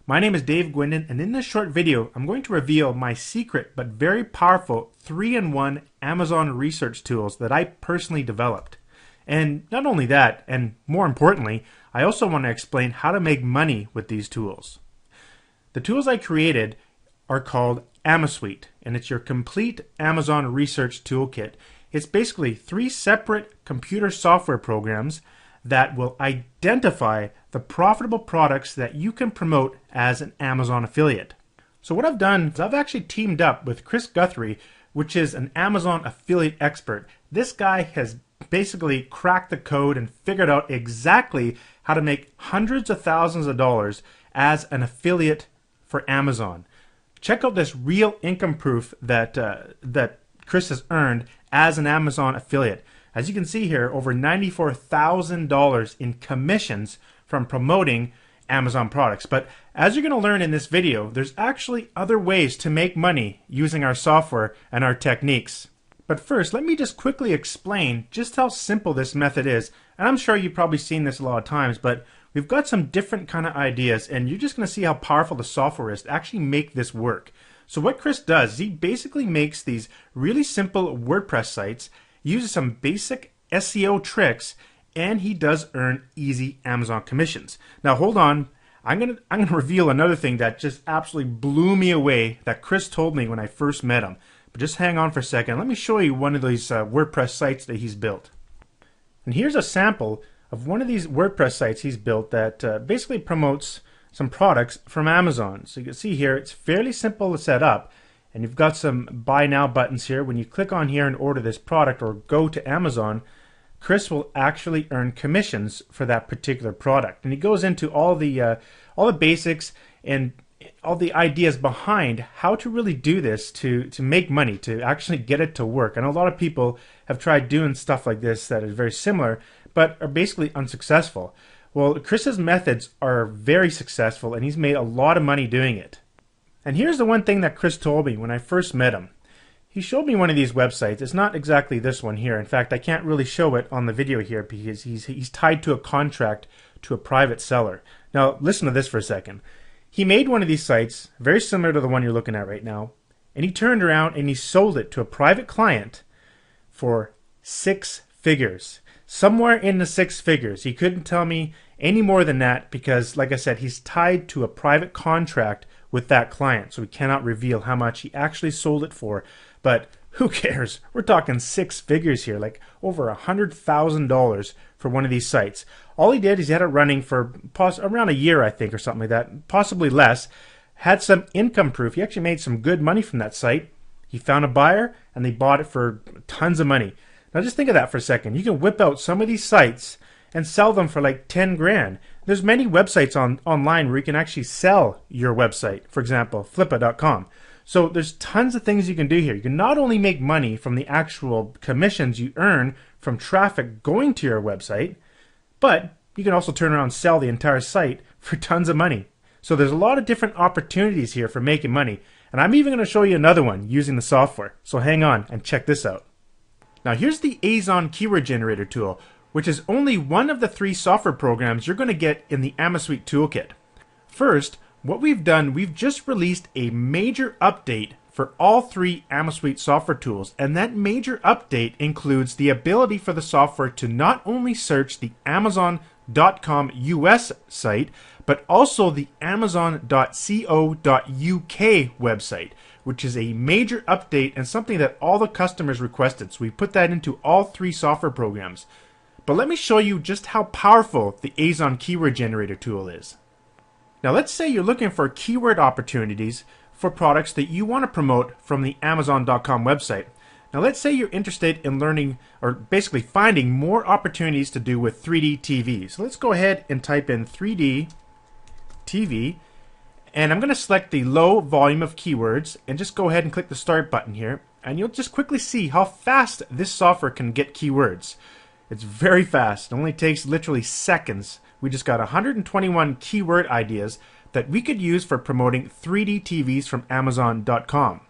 My name is Dave Gwindon, and in this short video, I'm going to reveal my secret but very powerful 3-in-1 Amazon research tools that I personally developed. And not only that, and more importantly, I also want to explain how to make money with these tools. The tools I created are called Amasuite, and it's your complete Amazon research toolkit. It's basically 3 separate computer software programs that will identify the profitable products that you can promote as an Amazon affiliate. So what I've done is I've actually teamed up with Chris Guthrie, which is an Amazon affiliate expert. This guy has basically cracked the code and figured out exactly how to make hundreds of thousands of dollars as an affiliate for Amazon. Check out this real income proof that Chris has earned as an Amazon affiliate. As you can see here, over $94,000 in commissions from promoting Amazon products. But as you're going to learn in this video, there's actually other ways to make money using our software and our techniques. But first, let me just quickly explain just how simple this method is. And I'm sure you've probably seen this a lot of times, but we've got some different kind of ideas, and you're just going to see how powerful the software is to actually make this work. So what Chris does is he basically makes these really simple WordPress sites, uses some basic SEO tricks, and he does earn easy Amazon commissions. Now hold on, I'm gonna reveal another thing that just absolutely blew me away that Chris told me when I first met him. But just hang on for a second. Let me show you one of these WordPress sites that he's built. And here's a sample of one of these WordPress sites he's built that basically promotes some products from Amazon. So you can see here it's fairly simple to set up. And you've got some buy now buttons here. When you click on here and order this product or go to Amazon, Chris will actually earn commissions for that particular product. And he goes into all the basics and all the ideas behind how to really do this to make money, to actually get it to work. I know a lot of people have tried doing stuff like this that is very similar, but are basically unsuccessful. Well, Chris's methods are very successful, and he's made a lot of money doing it. And here's the one thing that Chris told me when I first met him. He showed me one of these websites. It's not exactly this one here. In fact, I can't really show it on the video here because he's tied to a contract to a private seller. Now, listen to this for a second. He made one of these sites, very similar to the one you're looking at right now, and he turned around and he sold it to a private client for 6 figures. Somewhere in the 6 figures. He couldn't tell me any more than that because, like I said, he's tied to a private contract with that client, so we cannot reveal how much he actually sold it for. But who cares? We're talking 6 figures here, like over $100,000 for one of these sites. All he did is he had it running for around a year, I think, or something like that, possibly less. Had some income proof. He actually made some good money from that site. He found a buyer, and they bought it for tons of money. Now just think of that for a second. You can whip out some of these sites and sell them for like 10 grand. There's many websites online where you can actually sell your website. For example, flippa.com. So there's tons of things you can do here. You can not only make money from the actual commissions you earn from traffic going to your website, but you can also turn around and sell the entire site for tons of money. So there's a lot of different opportunities here for making money. And I'm even going to show you another one using the software. So hang on and check this out. Now here's the Amazon keyword generator tool, which is only one of the 3 software programs you're going to get in the Amasuite toolkit. First, what we've done, we've just released a major update for all 3 Amasuite software tools, and that major update includes the ability for the software to not only search the Amazon.com US site, but also the Amazon.co.uk website, which is a major update and something that all the customers requested. So we put that into all 3 software programs. But let me show you just how powerful the Amazon keyword generator tool is. Now let's say you're looking for keyword opportunities for products that you want to promote from the Amazon.com website. Now let's say you're interested in learning or basically finding more opportunities to do with 3D TV. So let's go ahead and type in 3D TV, and I'm going to select the low volume of keywords and just go ahead and click the start button here, and you'll just quickly see how fast this software can get keywords. It's very fast. It only takes literally seconds. We just got 121 keyword ideas that we could use for promoting 3D TVs from Amazon.com.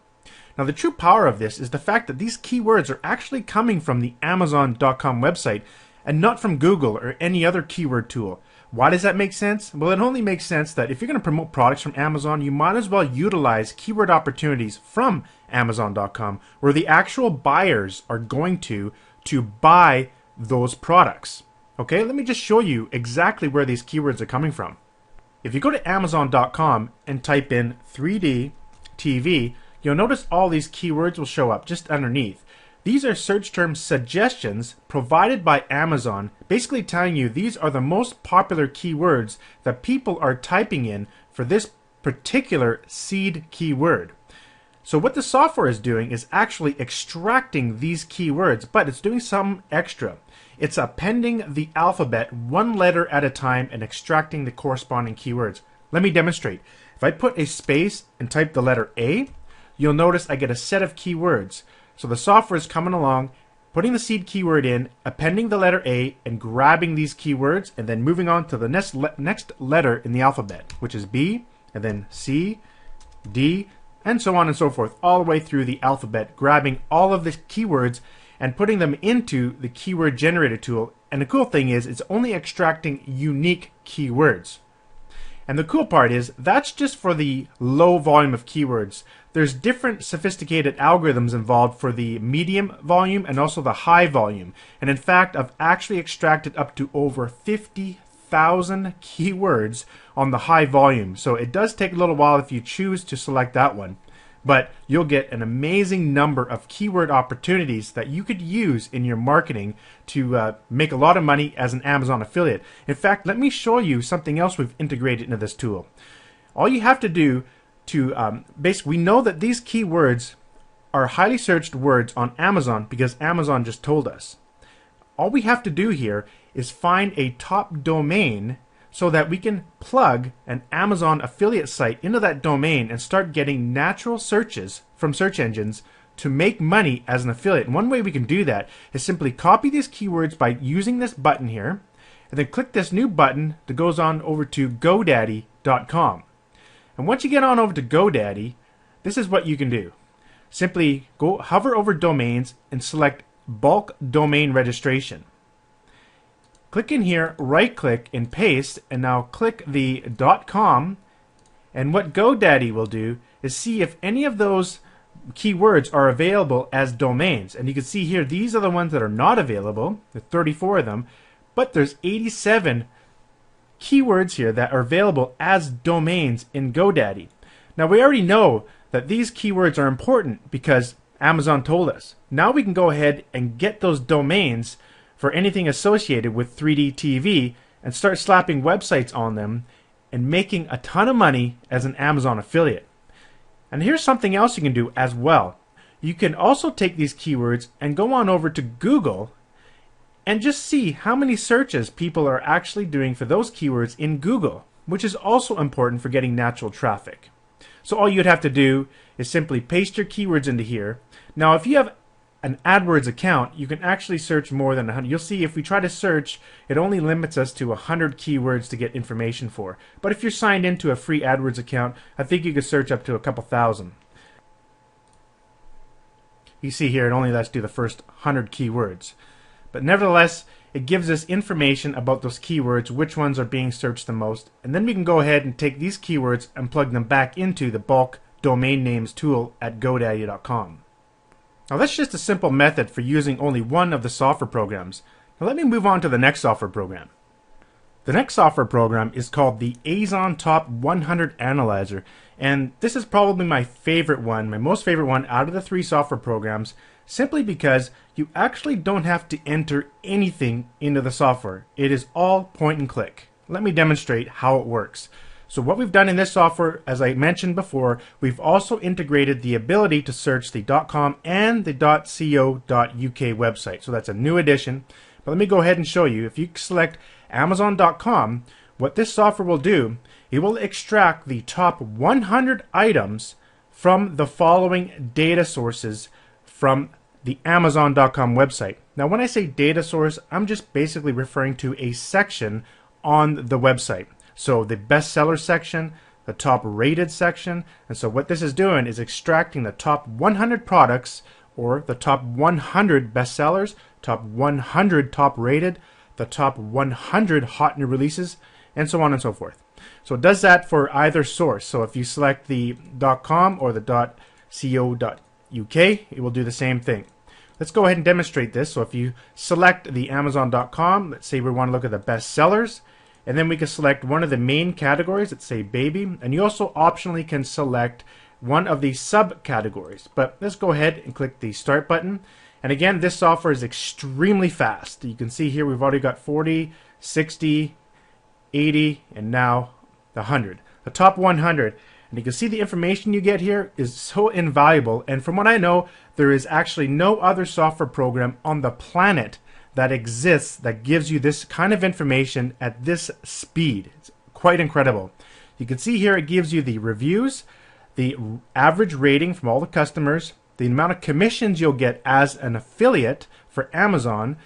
Now the true power of this is the fact that these keywords are actually coming from the Amazon.com website and not from Google or any other keyword tool. Why does that make sense? Well, it only makes sense that if you're going to promote products from Amazon, you might as well utilize keyword opportunities from Amazon.com where the actual buyers are going to buy those products. Okay, let me just show you exactly where these keywords are coming from. If you go to Amazon.com and type in 3D TV, you'll notice all these keywords will show up just underneath. These are search term suggestions provided by Amazon, basically telling you these are the most popular keywords that people are typing in for this particular seed keyword. So what the software is doing is actually extracting these keywords, but it's doing something extra. It's appending the alphabet one letter at a time and extracting the corresponding keywords. Let me demonstrate. If I put a space and type the letter A, you'll notice I get a set of keywords. So the software is coming along, putting the seed keyword in, appending the letter A, and grabbing these keywords, and then moving on to the next letter in the alphabet, which is B, and then C, D, and so on and so forth, all the way through the alphabet, grabbing all of the keywords and putting them into the keyword generator tool. And the cool thing is, it's only extracting unique keywords. And the cool part is, that's just for the low volume of keywords. There's different sophisticated algorithms involved for the medium volume and also the high volume. And in fact, I've actually extracted up to over 50,000 keywords on the high volume. So it does take a little while if you choose to select that one. But you'll get an amazing number of keyword opportunities that you could use in your marketing to make a lot of money as an Amazon affiliate. In fact, let me show you something else we've integrated into this tool. All you have to do to basically, we know that these keywords are highly searched words on Amazon because Amazon just told us. All we have to do here is find a top domain so that we can plug an Amazon affiliate site into that domain and start getting natural searches from search engines to make money as an affiliate. And one way we can do that is simply copy these keywords by using this button here, and then click this new button that goes on over to GoDaddy.com. And once you get on over to GoDaddy, this is what you can do. Simply go hover over domains and select bulk domain registration. Click in here, right click and paste, and now click the .com, and what GoDaddy will do is see if any of those keywords are available as domains. And you can see here, these are the ones that are not available. There's 34 of them, but there's 87 keywords here that are available as domains in GoDaddy. Now we already know that these keywords are important because Amazon told us. Now we can go ahead and get those domains for anything associated with 3D TV and start slapping websites on them and making a ton of money as an Amazon affiliate. And here's something else you can do as well. You can also take these keywords and go on over to Google and just see how many searches people are actually doing for those keywords in Google, which is also important for getting natural traffic. So all you'd have to do is simply paste your keywords into here. Now if you have an AdWords account, you can actually search more than 100. You'll see if we try to search, it only limits us to 100 keywords to get information for. But if you're signed into a free AdWords account, I think you could search up to a couple thousand. You see here, it only lets us do the first 100 keywords. But nevertheless, it gives us information about those keywords, which ones are being searched the most, and then we can go ahead and take these keywords and plug them back into the bulk domain names tool at GoDaddy.com. Now that's just a simple method for using only one of the software programs. Now let me move on to the next software program. The next software program is called the Azon Top 100 Analyzer, and this is probably my favorite one, my most favorite one out of the three software programs, simply because you actually don't have to enter anything into the software. It is all point and click. Let me demonstrate how it works. So what we've done in this software, as I mentioned before, we've also integrated the ability to search the .com and the .co.uk website. So that's a new addition. But let me go ahead and show you. If you select Amazon.com, what this software will do, it will extract the top 100 items from the following data sources from the Amazon.com website. Now when I say data source, I'm just basically referring to a section on the website. So the bestseller section, the top rated section, and so what this is doing is extracting the top 100 products, or the top 100 bestsellers, top 100 top rated, the top 100 hot new releases, and so on and so forth. So it does that for either source. So if you select the .com or the .co.uk, it will do the same thing. Let's go ahead and demonstrate this. So if you select the Amazon.com, let's say we want to look at the best sellers, and then we can select one of the main categories, let's say baby, and you also optionally can select one of the subcategories. But let's go ahead and click the start button. And again, this software is extremely fast. You can see here we've already got 40, 60, 80, and now the 100. The top 100. And you can see the information you get here is so invaluable. And from what I know, there is actually no other software program on the planet that exists that gives you this kind of information at this speed. It's quite incredible. You can see here it gives you the reviews, the average rating from all the customers, the amount of commissions you'll get as an affiliate for Amazon.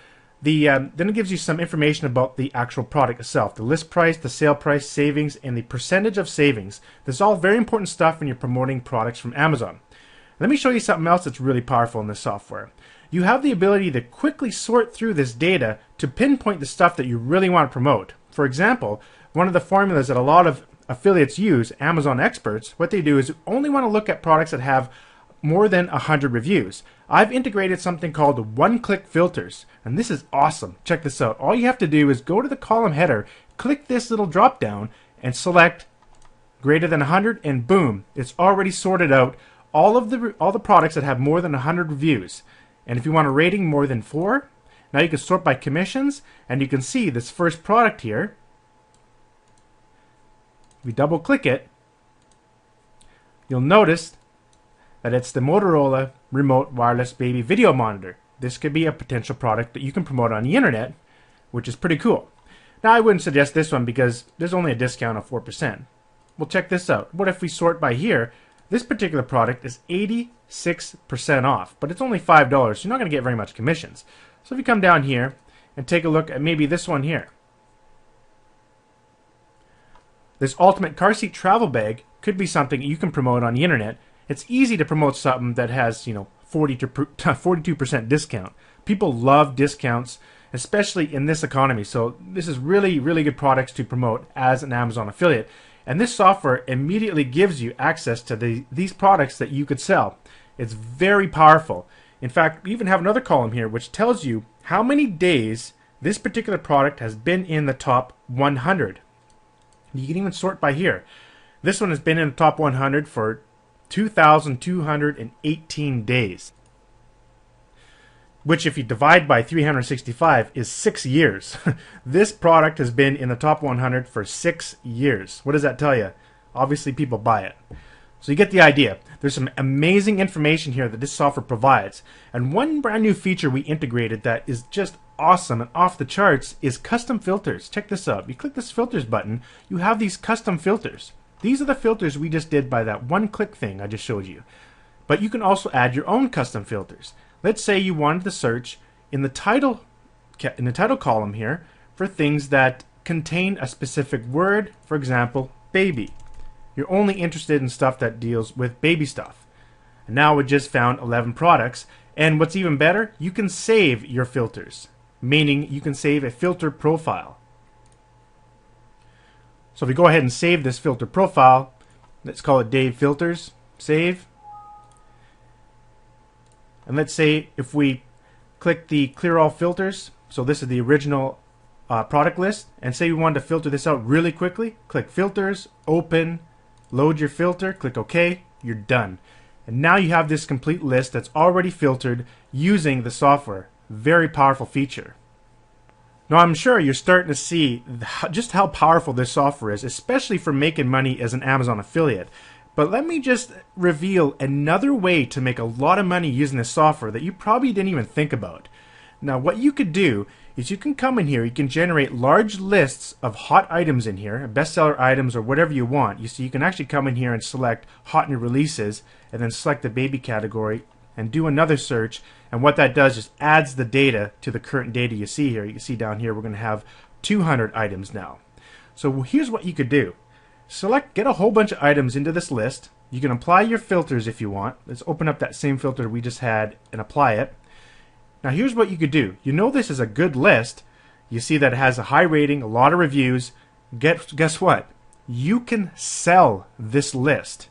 Then it gives you some information about the actual product itself, the list price, the sale price, savings, and the percentage of savings. This is all very important stuff when you're promoting products from Amazon. Let me show you something else that's really powerful in this software. You have the ability to quickly sort through this data to pinpoint the stuff that you really want to promote. For example, one of the formulas that a lot of affiliates use, Amazon experts, what they do is only want to look at products that have more than 100 reviews. I've integrated something called one-click filters, and this is awesome. Check this out. All you have to do is go to the column header, click this little drop down, and select greater than 100, and boom, it's already sorted out all the products that have more than 100 reviews. And if you want a rating more than 4, now you can sort by commissions, and you can see this first product here. If we double click it, you'll notice that it's the Motorola Remote Wireless Baby Video Monitor. This could be a potential product that you can promote on the internet, which is pretty cool. Now I wouldn't suggest this one because there's only a discount of 4%. Well, check this out. What if we sort by here? This particular product is 86% off, but it's only $5, so you're not going to get very much commissions. So if you come down here and take a look at maybe this one here. This ultimate car seat travel bag could be something you can promote on the internet. It's easy to promote something that has, 42% discount. People love discounts, especially in this economy. So this is really, really good products to promote as an Amazon affiliate. And this software immediately gives you access to these products that you could sell. It's very powerful. In fact, we even have another column here which tells you how many days this particular product has been in the top 100. You can even sort by here. This one has been in the top 100 for 2,218 days, which if you divide by 365 is 6 years. This product has been in the top 100 for 6 years. What does that tell you? Obviously people buy it. So you get the idea. There's some amazing information here that this software provides. And one brand new feature we integrated that is just awesome and off the charts is custom filters. Check this out. You click this filters button, you have these custom filters. These are the filters we just did by that one-click thing I just showed you. But you can also add your own custom filters. Let's say you wanted to search in the title column here for things that contain a specific word, for example, baby. You're only interested in stuff that deals with baby stuff. And now we just found 11 products. And what's even better, you can save your filters, meaning you can save a filter profile. So if we go ahead and save this filter profile, let's call it Dave Filters, save. And let's say if we click the clear all filters, so this is the original product list, and say we wanted to filter this out really quickly, click filters, open, load your filter, click OK, you're done. And now you have this complete list that's already filtered using the software. Very powerful feature. Now I'm sure you're starting to see just how powerful this software is, especially for making money as an Amazon affiliate. But let me just reveal another way to make a lot of money using this software that you probably didn't even think about. Now what you could do is you can come in here, you can generate large lists of hot items in here, bestseller items or whatever you want. You see, you can actually come in here and select hot new releases and then select the baby category and do another search, and what that does is adds the data to the current data you see here. You can see down here we're going to have 200 items now. So here's what you could do. Get a whole bunch of items into this list. You can apply your filters if you want. Let's open up that same filter we just had and apply it. Now here's what you could do. You know this is a good list. You see that it has a high rating, a lot of reviews. guess what? You can sell this list.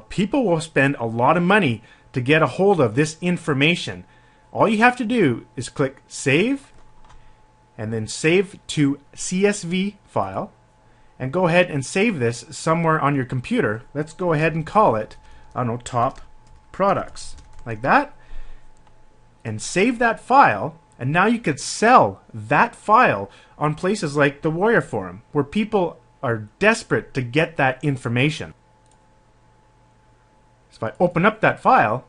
People will spend a lot of money to get a hold of this information. All you have to do is click Save, and then Save to CSV file, and go ahead and save this somewhere on your computer. Let's go ahead and call it, I don't know, Top Products, like that, and save that file. And now you could sell that file on places like the Warrior Forum, where people are desperate to get that information. So if I open up that file,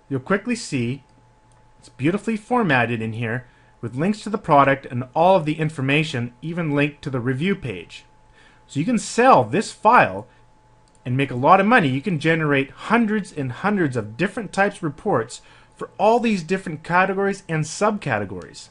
you'll quickly see it's beautifully formatted in here with links to the product and all of the information, even linked to the review page. So you can sell this file and make a lot of money. You can generate hundreds and hundreds of different types of reports for all these different categories and subcategories.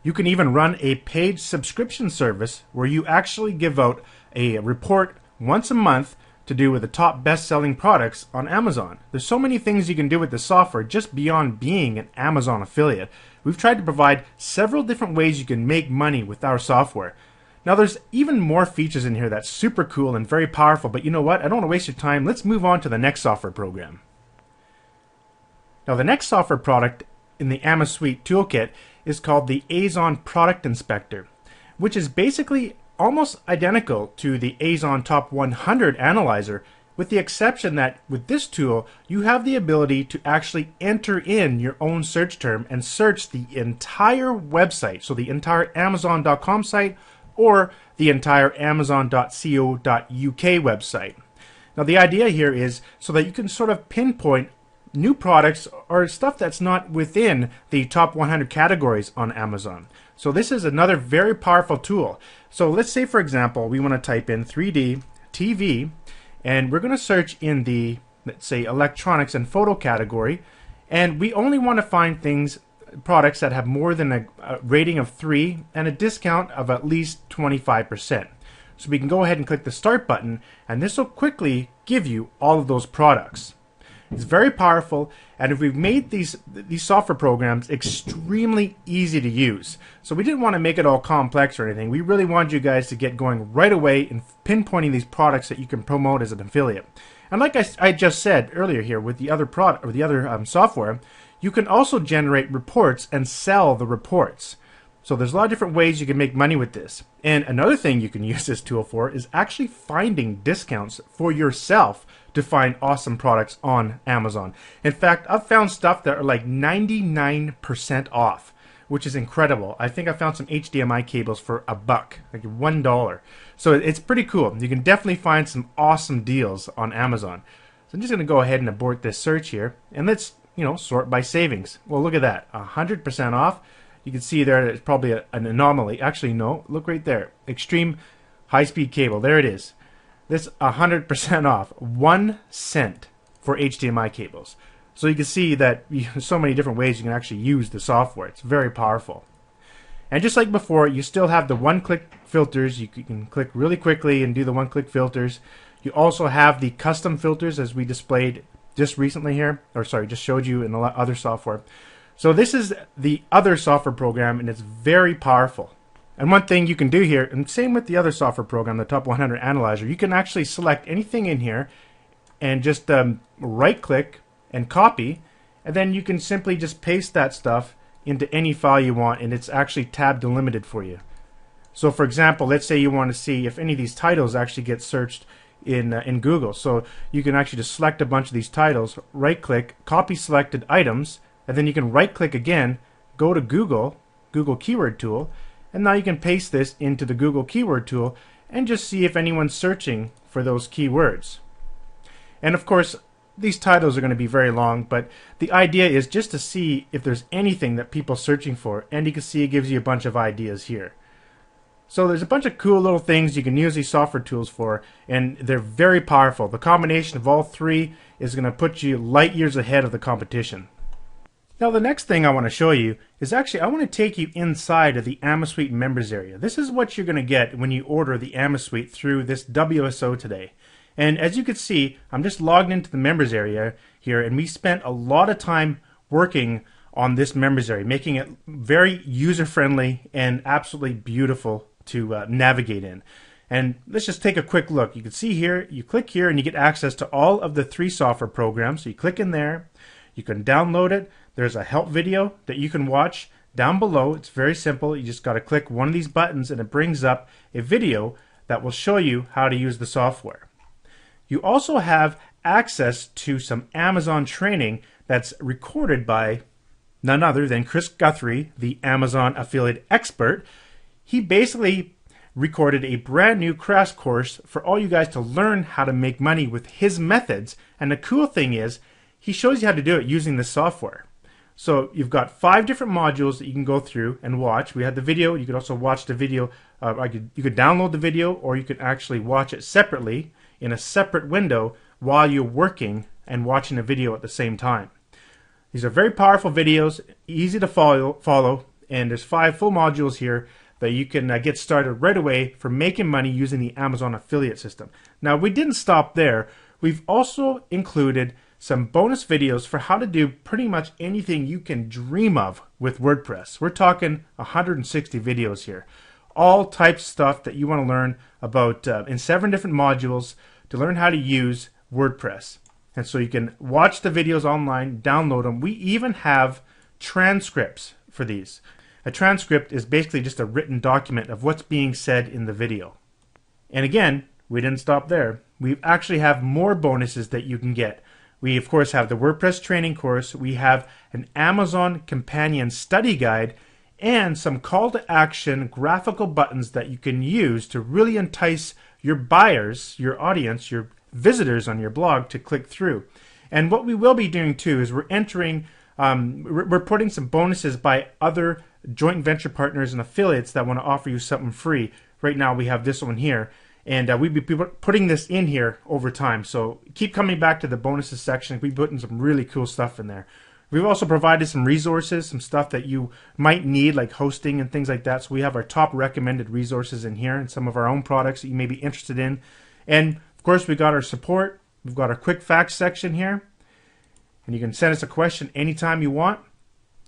You can even run a paid subscription service where you actually give out a report once a month to do with the top best-selling products on Amazon. There's so many things you can do with the software just beyond being an Amazon affiliate. We've tried to provide several different ways you can make money with our software. Now there's even more features in here that's super cool and very powerful, but you know what? I don't want to waste your time. Let's move on to the next software program. Now the next software product in the Amasuite toolkit is called the Azon Product Inspector, which is basically almost identical to the Azon Top 100 Analyzer, with the exception that with this tool you have the ability to actually enter in your own search term and search the entire website, so the entire Amazon.com site or the entire Amazon.co.uk website. Now the idea here is so that you can sort of pinpoint new products or stuff that's not within the top 100 categories on Amazon. So this is another very powerful tool. So let's say, for example, we want to type in 3D TV, and we're going to search in the, let's say, electronics and photo category, and we only want to find products that have more than a rating of 3 and a discount of at least 25%. So we can go ahead and click the Start button, and this will quickly give you all of those products. It's very powerful, and if we've made these software programs extremely easy to use. So we didn't want to make it all complex or anything. We really wanted you guys to get going right away in pinpointing these products that you can promote as an affiliate. And like I just said earlier here with the other product or the other software, you can also generate reports and sell the reports. So there's a lot of different ways you can make money with this. And another thing you can use this tool for is actually finding discounts for yourself to find awesome products on Amazon. In fact, I've found stuff that are like 99% off, which is incredible. I think I found some HDMI cables for $1, like $1. So it's pretty cool. You can definitely find some awesome deals on Amazon. So I'm just going to go ahead and abort this search here, and let's sort by savings. Well, look at that, 100% off. You can see there it's probably an anomaly. Actually, no, look right there. Extreme high-speed cable. There it is. This 100% off. 1 cent for HDMI cables. So you can see that so many different ways you can actually use the software. It's very powerful. And just like before, you still have the one-click filters. You can click really quickly and do the one-click filters. You also have the custom filters, as we displayed just recently here, or sorry, just showed you in a lot other software. So this is the other software program, and it's very powerful. And one thing you can do here, and same with the other software program, the Top 100 Analyzer, you can actually select anything in here and just right-click and copy, and then you can simply just paste that stuff into any file you want, and it's actually tab delimited for you. So for example, let's say you want to see if any of these titles actually get searched in Google. So you can actually just select a bunch of these titles, right-click, copy selected items, and then you can right-click again, go to Google Keyword Tool, and now you can paste this into the Google Keyword Tool and just see if anyone's searching for those keywords. And of course, these titles are going to be very long, but the idea is just to see if there's anything that people are searching for, and you can see it gives you a bunch of ideas here. So there's a bunch of cool little things you can use these software tools for, and they're very powerful. The combination of all three is going to put you light years ahead of the competition. Now the next thing I want to show you is actually I want to take you inside of the Amasuite members area. This is what you're going to get when you order the Amasuite through this WSO today. And as you can see, I'm just logged into the members area here, and we spent a lot of time working on this members area, making it very user-friendly and absolutely beautiful to navigate in. And let's just take a quick look. You can see here, you click here and you get access to all of the 3 software programs. So you click in there, you can download it. There's a help video that you can watch down below. It's very simple. You just got to click one of these buttons and it brings up a video that will show you how to use the software. You also have access to some Amazon training that's recorded by none other than Chris Guthrie, the Amazon affiliate expert. He basically recorded a brand new crash course for all you guys to learn how to make money with his methods. And the cool thing is, he shows you how to do it using this software. So you've got 5 different modules that you can go through and watch. We had the video. You could also watch the video. You could download the video, or you could actually watch it separately in a separate window while you're working and watching the video at the same time. These are very powerful videos, easy to follow, and there's 5 full modules here that you can get started right away for making money using the Amazon affiliate system. Now, we didn't stop there. We've also included some bonus videos for how to do pretty much anything you can dream of with WordPress. We're talking 160 videos here. All types of stuff that you want to learn about in 7 different modules to learn how to use WordPress. And so you can watch the videos online, download them. We even have transcripts for these. A transcript is basically just a written document of what's being said in the video. And again, we didn't stop there. We actually have more bonuses that you can get. We, of course, have the WordPress training course. We have an Amazon companion study guide and some call to action graphical buttons that you can use to really entice your buyers, your audience, your visitors on your blog to click through. And what we will be doing too is we're entering, we're putting some bonuses by other joint venture partners and affiliates that want to offer you something free. Right now we have this one here, and we'll be putting this in here over time. So keep coming back to the bonuses section. We're putting some really cool stuff in there. We've also provided some resources, some stuff that you might need, like hosting and things like that. So we have our top recommended resources in here and some of our own products that you may be interested in. And of course, we got our support. We've got our quick facts section here. And you can send us a question anytime you want.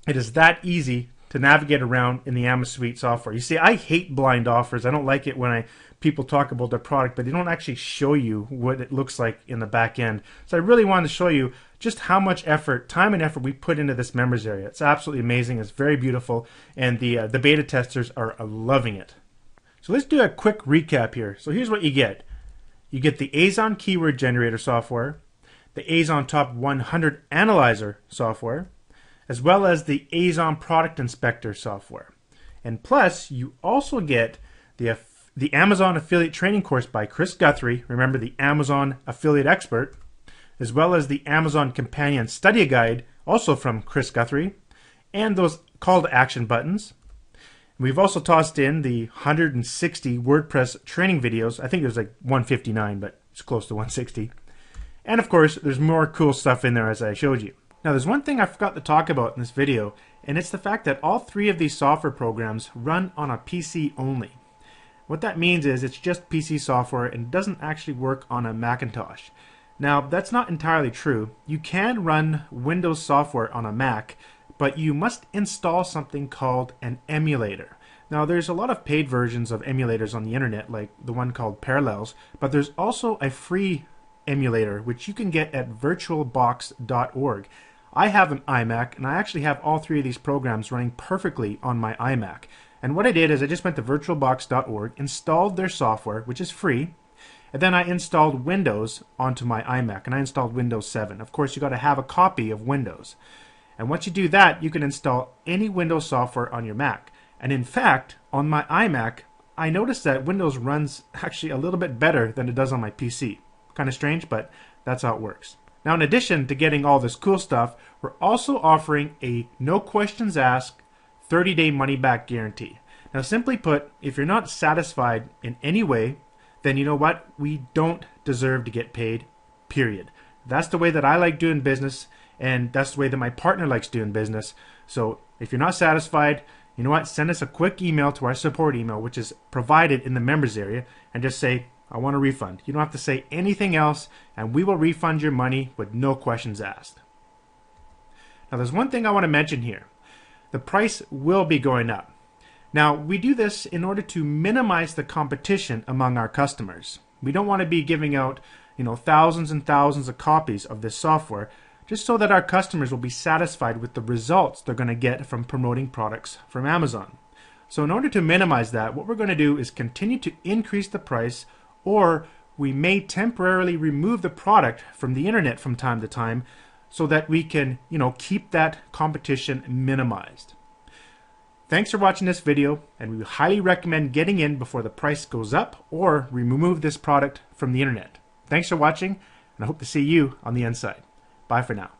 It is that easy to navigate around in the Amasuite software. You see, I hate blind offers. I don't like it when people talk about their product, but they don't actually show you what it looks like in the back end. So I really wanted to show you just how much effort, time and effort we put into this members area. It's absolutely amazing. It's very beautiful, and the beta testers are loving it. So let's do a quick recap here. So here's what you get. You get the Azon Keyword Generator software, the Azon Top 100 Analyzer software, as well as the Azon Product Inspector software. And plus, you also get the Amazon Affiliate Training course by Chris Guthrie, remember, the Amazon Affiliate Expert, as well as the Amazon Companion Study Guide, also from Chris Guthrie, and those call to action buttons. We've also tossed in the 160 WordPress training videos. I think there's like 159, but it's close to 160. And of course, there's more cool stuff in there as I showed you. Now, there's one thing I forgot to talk about in this video, and it's the fact that all 3 of these software programs run on a PC only. What that means is it's just PC software and doesn't actually work on a Macintosh. Now, that's not entirely true. You can run Windows software on a Mac, but you must install something called an emulator. Now, there's a lot of paid versions of emulators on the internet, like the one called Parallels, but there's also a free emulator, which you can get at virtualbox.org. I have an iMac, and I actually have all 3 of these programs running perfectly on my iMac. And what I did is I just went to virtualbox.org, installed their software, which is free, and then I installed Windows onto my iMac, and I installed Windows 7. Of course, you got to have a copy of Windows. And once you do that, you can install any Windows software on your Mac. And in fact, on my iMac, I noticed that Windows runs actually a little bit better than it does on my PC. Kind of strange, but that's how it works. Now, in addition to getting all this cool stuff, we're also offering a no questions asked 30-day money-back guarantee. Now, simply put, if you're not satisfied in any way, then you know what? We don't deserve to get paid, period. That's the way that I like doing business, and that's the way that my partner likes doing business. So if you're not satisfied, you know what? Send us a quick email to our support email, which is provided in the members area, and just say, I want a refund. You don't have to say anything else, and we will refund your money with no questions asked. Now, there's one thing I want to mention here. The price will be going up. Now, we do this in order to minimize the competition among our customers. We don't want to be giving out, thousands and thousands of copies of this software just so that our customers will be satisfied with the results they're going to get from promoting products from Amazon. So in order to minimize that, what we're going to do is continue to increase the price, or we may temporarily remove the product from the internet from time to time so that we can, keep that competition minimized. Thanks for watching this video, and we highly recommend getting in before the price goes up or remove this product from the internet. Thanks for watching, and I hope to see you on the inside. Bye for now.